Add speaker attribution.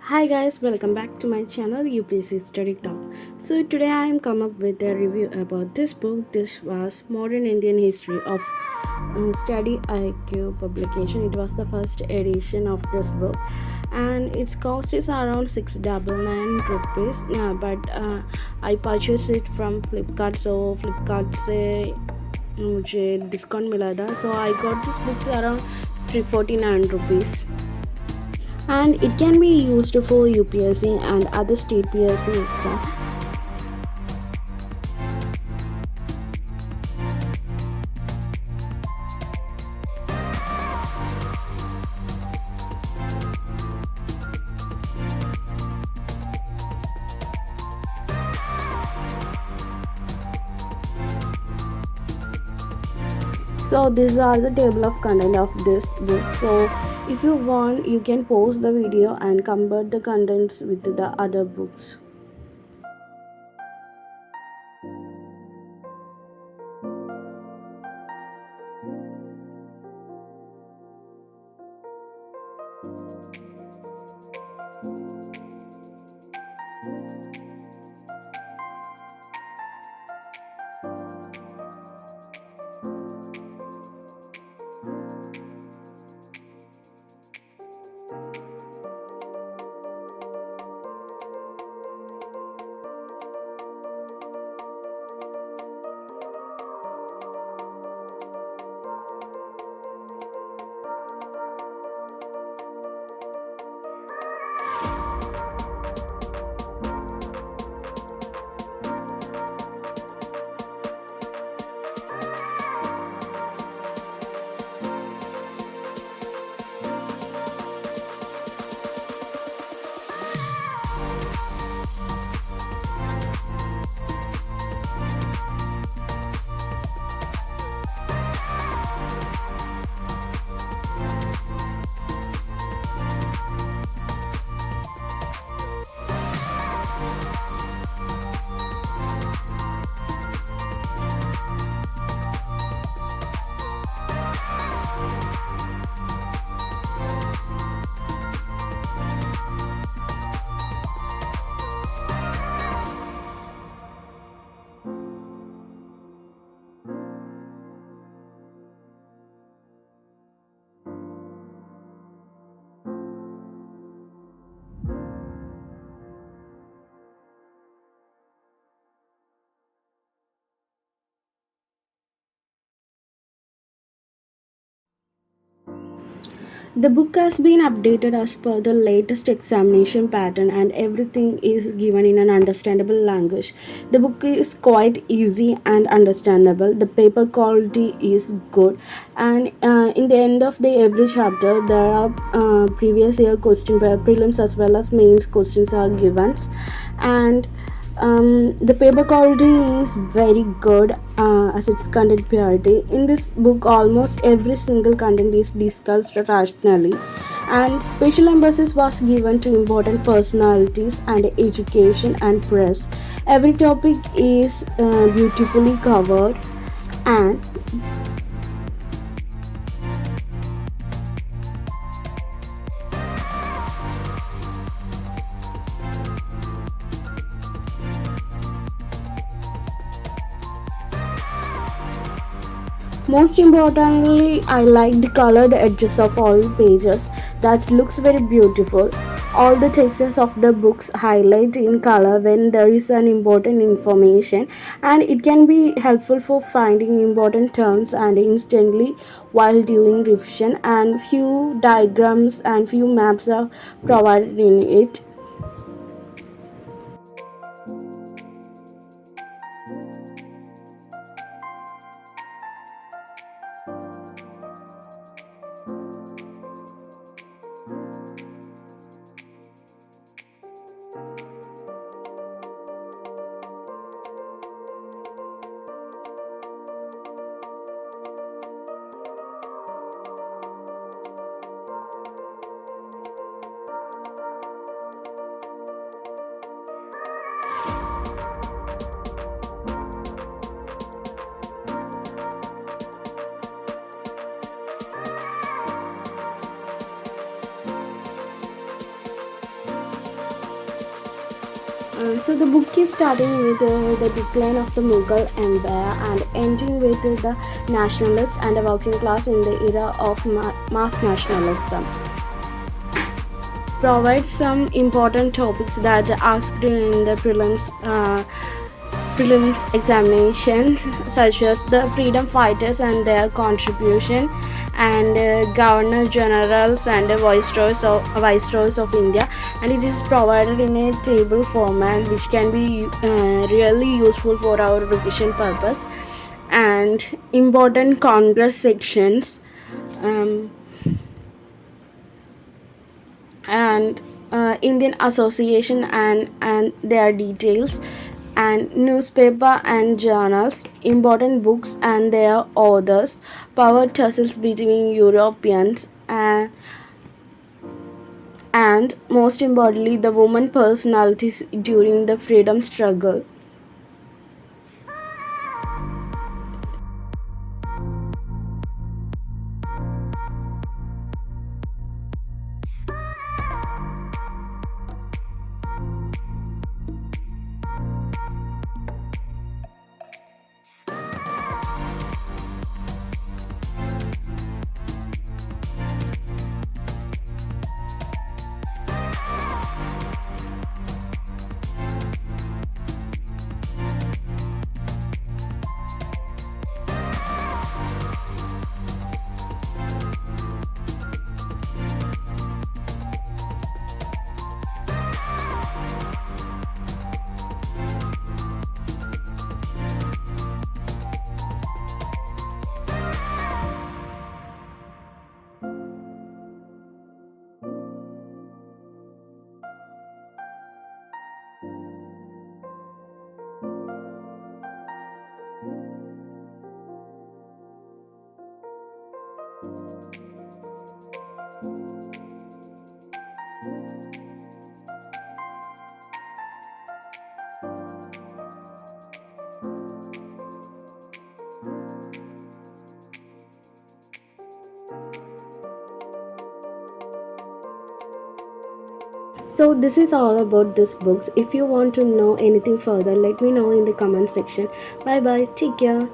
Speaker 1: Hi guys, welcome back to my channel UPC Study Talk. So today I am come up with a review about this book. This was Modern Indian History of Study IQ publication. It was the first edition of this book, and its cost is around 699 rupees. But I purchased it from Flipkart. So Flipkart से मुझे discount मिला था. So I got this book around 349 rupees, and it can be used for UPSC and other state PSC exam. So these are the table of content of this book. So if you want, you can pause the video and compare the contents with the other books. The book has been updated as per the latest examination pattern, and everything is given in an understandable language. The book is quite easy and understandable. The paper quality is good, and in the end of the every chapter there are previous year question prelims as well as mains questions are given, and the paper quality is very good as its content purity. In this book, almost every single content is discussed rationally, and special emphasis was given to important personalities and education and press. Every topic is beautifully covered, and most importantly, I like the colored edges of all pages. That looks very beautiful. All the textures of the books highlight in color when there is an important information, and it can be helpful for finding important terms and instantly while doing revision. And few diagrams and few maps are provided in it. So the book is starting with the decline of the Mughal Empire and ending with the nationalist and the working class in the era of mass nationalism. Provides some important topics that are asked in the prelims examinations, such as the freedom fighters and their contribution, and governor generals and viceroys of India. And it is provided in a table format which can be really useful for our revision purpose. And important congress sections, um, and Indian Association and their details, and newspaper and journals, important books and their authors, power tussles between Europeans, and most importantly, the woman personalities during the freedom struggle. So this is all about this books. If you want to know anything further, let me know in the comment section. Bye bye, take care.